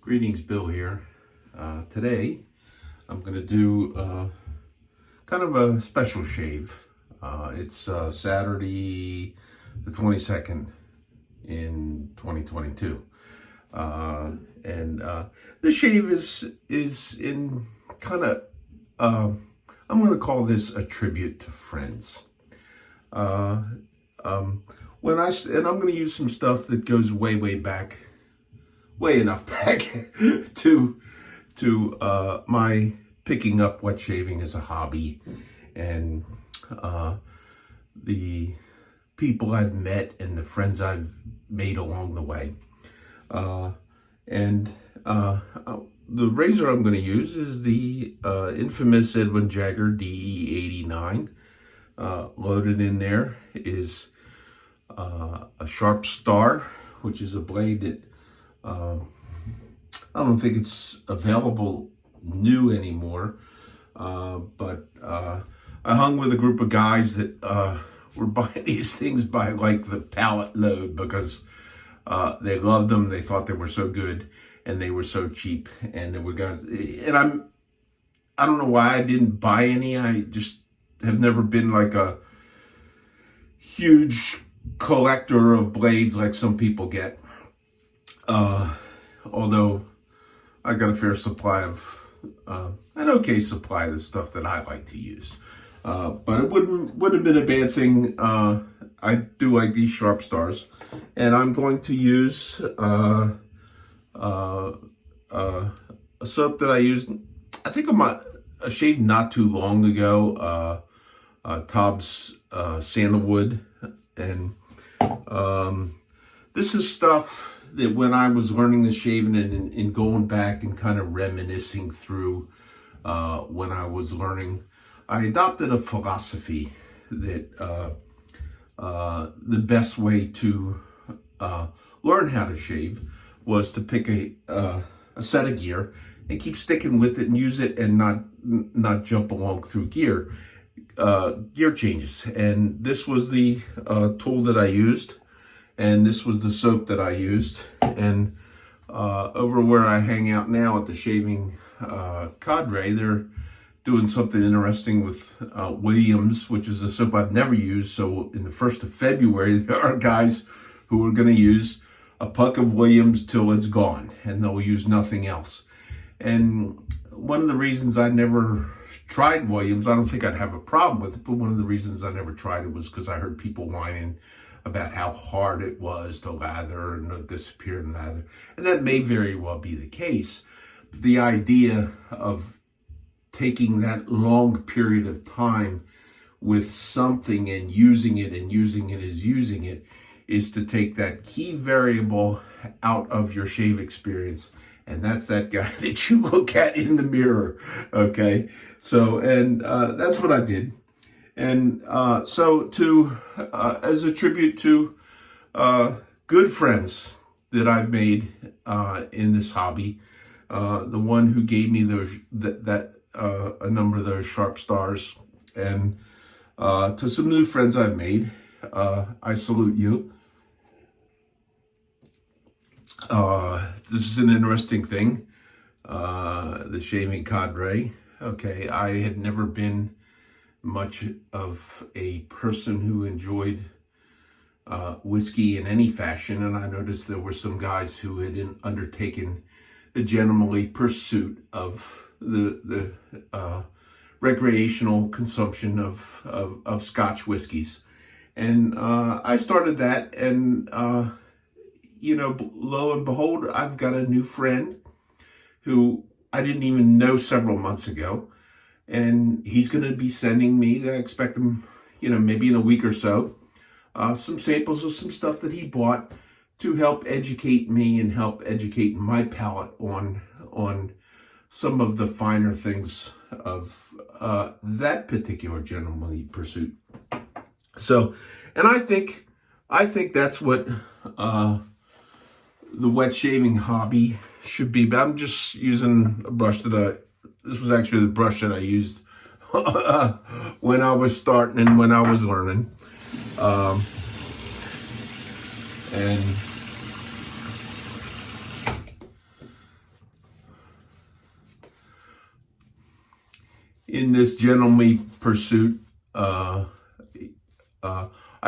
Greetings, Bill here. Today I'm going to do kind of a special shave. It's Saturday the 22nd in 2022. And the shave is in kind of, I'm going to call this a tribute to friends. And I'm going to use some stuff that goes way back, way enough back to my picking up wet shaving as a hobby, and the people I've met and the friends I've made along the way. The razor I'm going to use is the infamous Edwin Jagger DE89. Loaded in there is a Sharp Star, which is a blade that I don't think it's available new anymore, but I hung with a group of guys that were buying these things by like the pallet load because they loved them. They thought they were so good and they were so cheap. And there were guys, and I don't know why I didn't buy any. I just have never been like a huge collector of blades like some people get. Although I got a fair supply of, an okay supply of the stuff that I like to use. But it wouldn't have been a bad thing. I do like these Sharp Stars, and I'm going to use a soap that I used, I think a shave not too long ago, Tobbs Sandalwood, and this is stuff that when I was learning the shaving and going back and kind of reminiscing through when I was learning, I adopted a philosophy that the best way to learn how to shave was to pick a set of gear and keep sticking with it and use it and not jump along through gear changes. And this was the tool that I used. And this was the soap that I used. And over where I hang out now at the shaving cadre, they're doing something interesting with Williams, which is a soap I've never used. So in the 1st of February, there are guys who are going to use a puck of Williams till it's gone, and they'll use nothing else. And one of the reasons I never tried Williams, I don't think I'd have a problem with it, but one of the reasons I never tried it was because I heard people whining about how hard it was to lather and disappear in lather. And that may very well be the case. The idea of taking that long period of time with something and using it as using it is to take that key variable out of your shave experience. And that's that guy that you look at in the mirror, okay? So, and that's what I did. And so as a tribute to good friends that I've made in this hobby, the one who gave me a number of those Sharp Stars, and to some new friends I've made, I salute you. This is an interesting thing, the shaving cadre. Okay, I had never been much of a person who enjoyed whiskey in any fashion, and I noticed there were some guys who had undertaken the gentlemanly pursuit of the recreational consumption of Scotch whiskeys, and I started that, and lo and behold, I've got a new friend who I didn't even know several months ago. And he's going to be sending me, I expect him, maybe in a week or so, some samples of some stuff that he bought to help educate me and help educate my palate on some of the finer things of that particular gentlemanly pursuit. So, and I think that's what the wet shaving hobby should be. But I'm just using a brush this was actually the brush that I used when I was starting and when I was learning. And in this gentlemanly pursuit. I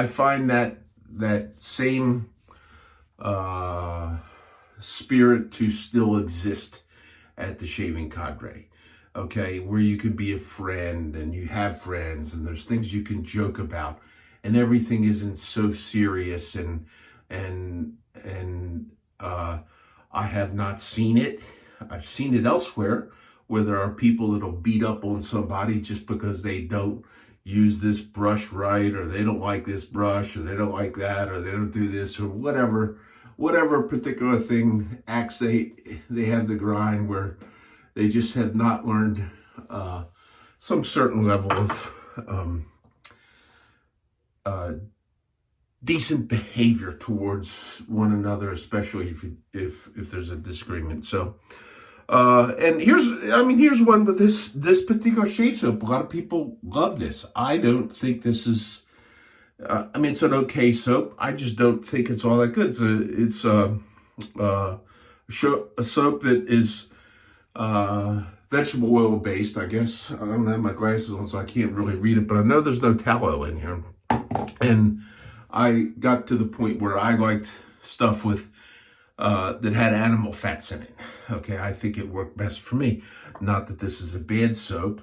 find that same spirit to still exist at the shaving cadre. Okay, where you can be a friend and you have friends and there's things you can joke about and everything isn't so serious and I have not seen it. I've seen it elsewhere where there are people that'll beat up on somebody just because they don't use this brush right, or they don't like this brush, or they don't like that, or they don't do this, or whatever particular thing acts they have to grind, where they just have not learned some certain level of decent behavior towards one another, especially if there's a disagreement. So, and here's one with this particular shave soap. A lot of people love this. I don't think this is. It's an okay soap. I just don't think it's all that good. It's a soap that is vegetable oil based. I guess I don't have my glasses on, so I can't really read it. But I know there's no tallow in here, and I got to the point where I liked stuff with that had animal fats in it. Okay, I think it worked best for me. Not that this is a bad soap.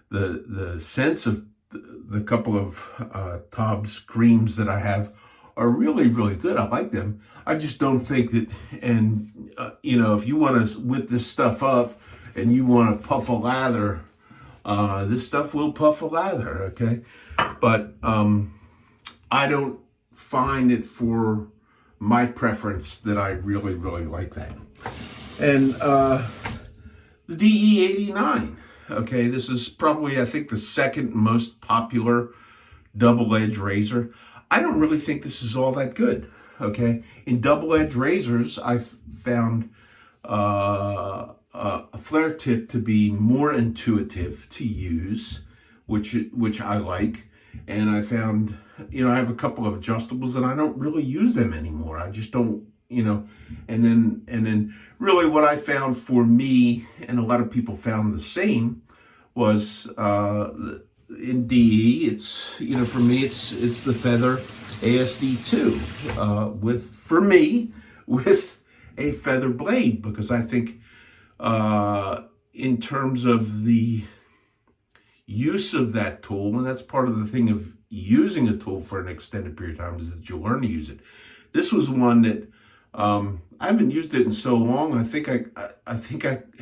The scents of the couple of Taub's creams that I have are really, really good. I like them. I just don't think that, and if you want to whip this stuff up and you want to puff a lather, this stuff will puff a lather, okay? But I don't find it for my preference that I really, really like that. And the DE89, okay, this is probably, I think, the second most popular double-edged razor. I don't really think this is all that good, okay? In double-edged razors, I've found a flare tip to be more intuitive to use, which I like. And I found, I have a couple of adjustables and I don't really use them anymore. I just don't, and then really what I found for me, and a lot of people found the same, was in DE, it's, for me, it's the Feather ASD2 with a feather blade, because I think in terms of the use of that tool, and that's part of the thing of using a tool for an extended period of time, is that you learn to use it. This was one that I haven't used it in so long. I think I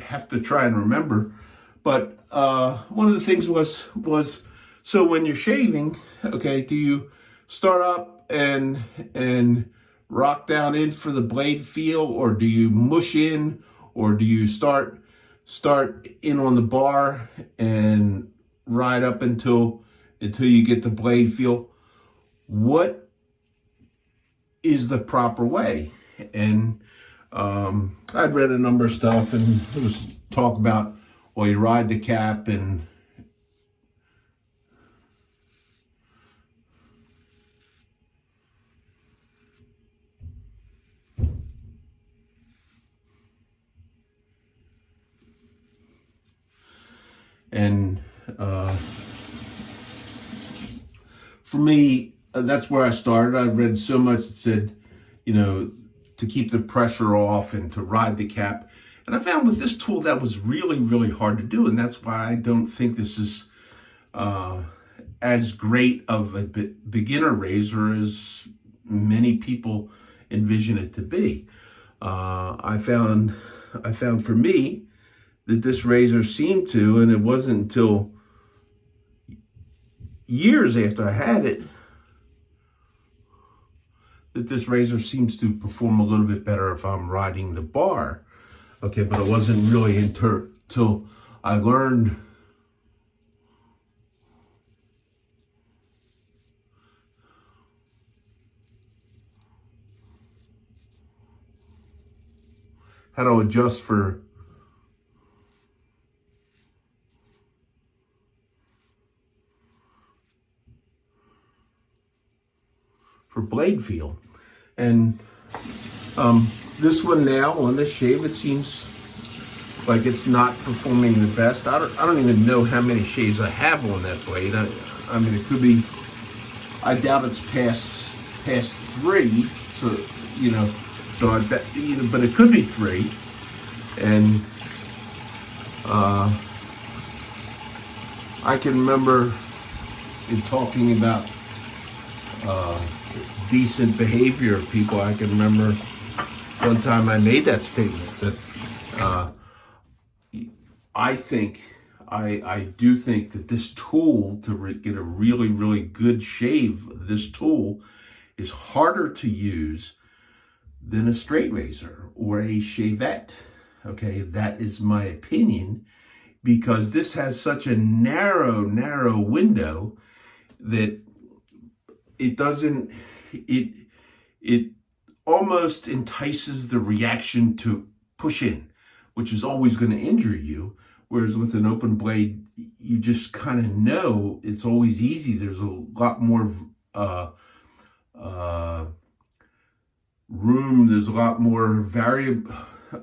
have to try and remember. But one of the things was so when you're shaving, okay, do you start up and rock down in for the blade feel, or do you mush in, or do you start in on the bar and ride up until you get the blade feel? What is the proper way? And I'd read a number of stuff, and it was talk about, well, you ride the cap and for me, that's where I started. I read so much that said, to keep the pressure off and to ride the cap. And I found with this tool that was really, really hard to do. And that's why I don't think this is as great of a beginner razor as many people envision it to be. I found for me that this razor seemed to, and it wasn't until years after I had it, that this razor seems to perform a little bit better if I'm riding the bar. Okay, but it wasn't really until I learned how to adjust for blade feel. And this one now on this shave, it seems like it's not performing the best. I don't even know how many shaves I have on that blade. I mean, it could be, I doubt it's past 3. So, so I bet, but it could be 3. And I can remember in talking about decent behavior of people. I can remember one time I made that statement that I do think that this tool, to get a really, really good shave, this tool is harder to use than a straight razor or a shavette. Okay, that is my opinion, because this has such a narrow window that it doesn't, it almost entices the reaction to push in, which is always going to injure you. Whereas with an open blade, you just kind of know it's always easy. There's a lot more room. There's a lot more variable,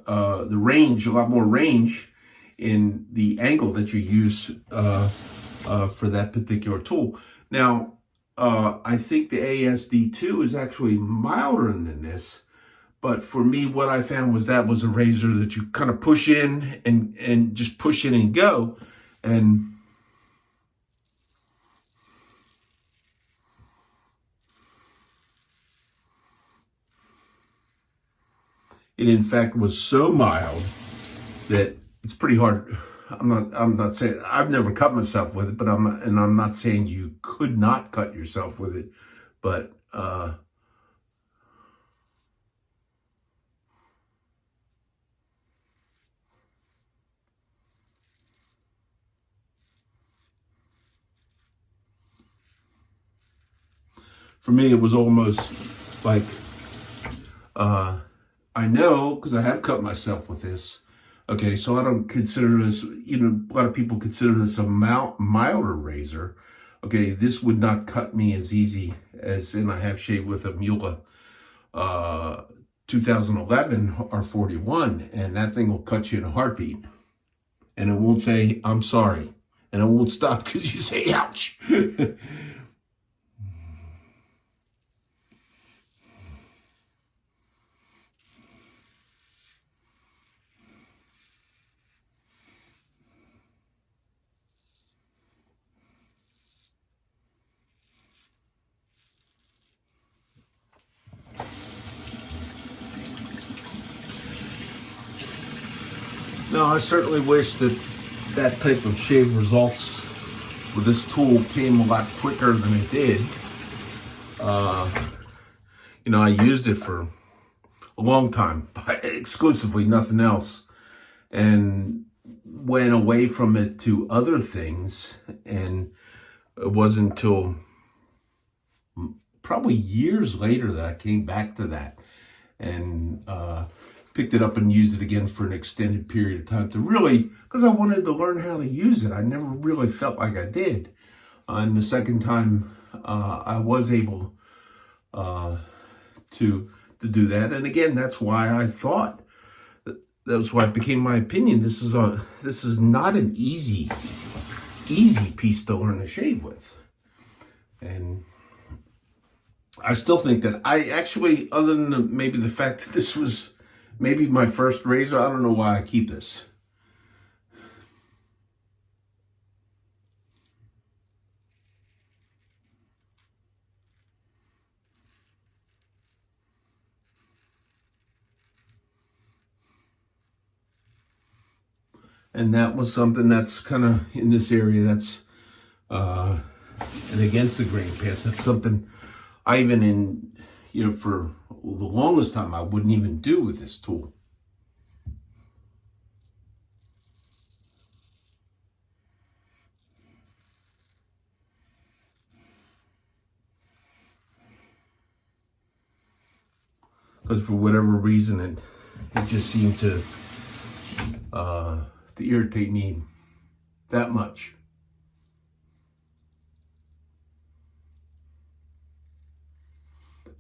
a lot more range in the angle that you use for that particular tool. Now, I think the ASD2 is actually milder than this. But for me, what I found was that was a razor that you kind of push in and just push in and go. And it in fact was so mild that it's pretty hard. I'm not saying, I've never cut myself with it, but I'm not saying you could not cut yourself with it. But for me, it was almost like, I know, because I have cut myself with this. Okay, so I don't consider this, a lot of people consider this a milder razor. Okay, this would not cut me as easy as, and I have shaved with a Mula 2011 R41, and that thing will cut you in a heartbeat. And it won't say, I'm sorry. And it won't stop because you say, ouch. No, I certainly wish that that type of shave results with this tool came a lot quicker than it did. I used it for a long time, exclusively, nothing else, and went away from it to other things. And it wasn't until probably years later that I came back to that and picked it up and used it again for an extended period of time, to really, because I wanted to learn how to use it. I never really felt like I did. And the second time I was able to do that. And again, that's why I thought, that's why it became my opinion. This is not an easy piece to learn to shave with. And I still think that I actually, other than maybe the fact that this was maybe my first razor, I don't know why I keep this. And that was something that's kind of in this area that's and against the grain pass. That's something I even for the longest time I wouldn't even do with this tool. Because for whatever reason, it just seemed to irritate me that much.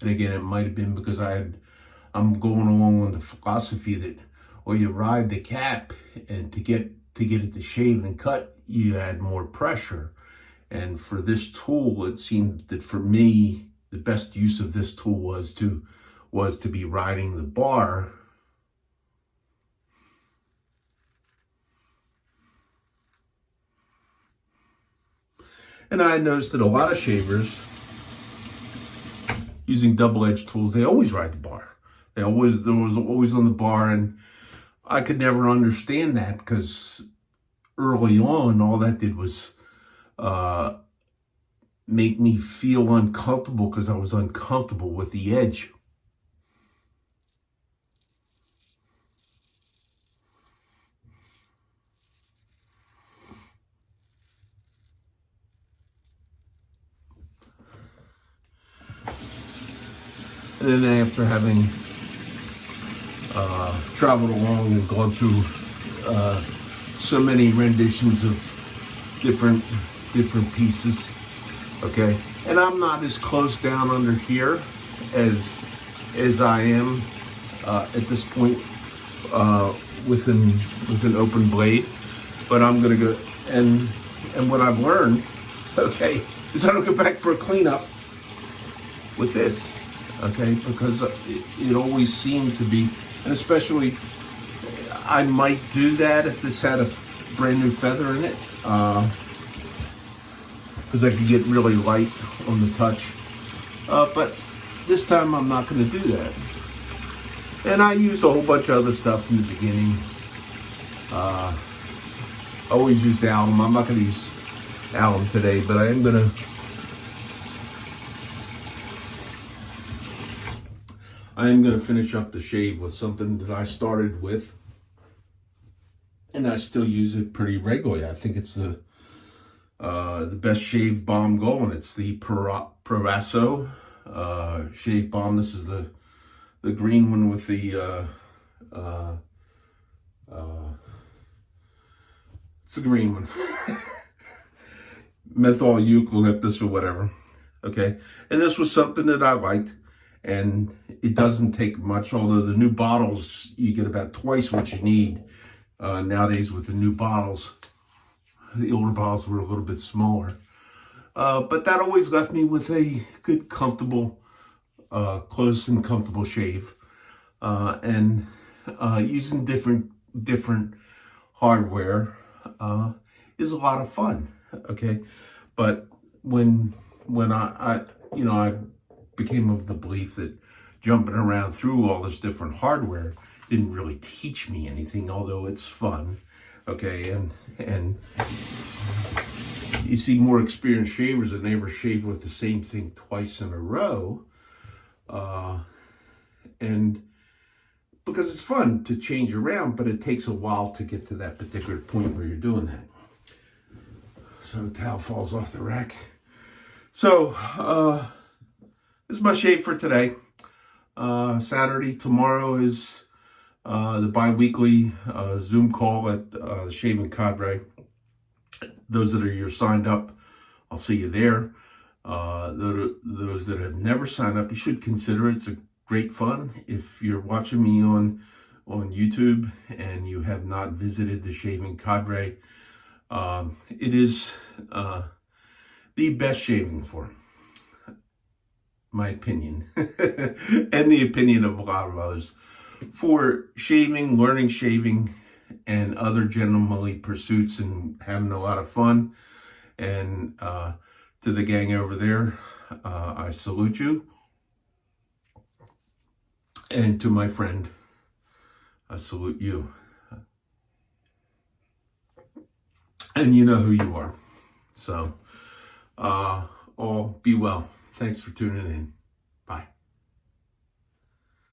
And again, it might have been because I'm going along with the philosophy that or you ride the cap, and to get it to shave and cut, you add more pressure. And for this tool, it seemed that for me, the best use of this tool was to be riding the bar. And I noticed that a lot of shavers using double-edged tools, they always ride the bar. There was always on the bar, and I could never understand that, because early on, all that did was make me feel uncomfortable, because I was uncomfortable with the edge. And then after having traveled along and gone through so many renditions of different pieces, okay, and I'm not as close down under here as I am at this point with an open blade, but I'm gonna go, and what I've learned, okay, is I don't go back for a cleanup with this. Okay, because it always seemed to be, and especially I might do that if this had a brand new feather in it, because I could get really light on the touch. But this time I'm not going to do that. And I used a whole bunch of other stuff in the beginning. I always used alum. I'm not going to use alum today, but I am going to finish up the shave with something that I started with, and I still use it pretty regularly. I think it's the best shave balm going. It's the Proraso shave balm. This is the green one with the it's the green one. Menthol eucalyptus or whatever. Okay, and this was something that I liked. And it doesn't take much, although the new bottles, you get about twice what you need nowadays with the new bottles. The older bottles were a little bit smaller. But that always left me with a good, comfortable, close and comfortable shave. And using different hardware is a lot of fun, okay? But when I became of the belief that jumping around through all this different hardware didn't really teach me anything, although it's fun, okay? And you see more experienced shavers that never shave with the same thing twice in a row, and because it's fun to change around, but it takes a while to get to that particular point where you're doing that. So the towel falls off the rack. So this is my shave for today. Saturday, tomorrow is the bi-weekly Zoom call at the Shaving Cadre. Those that are signed up, I'll see you there. Those that have never signed up, you should consider it. It's a great fun. If you're watching me on YouTube and you have not visited the Shaving Cadre, it is the best shaving forum. My opinion, and the opinion of a lot of others, for shaving, learning shaving, and other gentlemanly pursuits, and having a lot of fun. And to the gang over there, I salute you. And to my friend, I salute you. And you know who you are. So, all be well. Thanks for tuning in.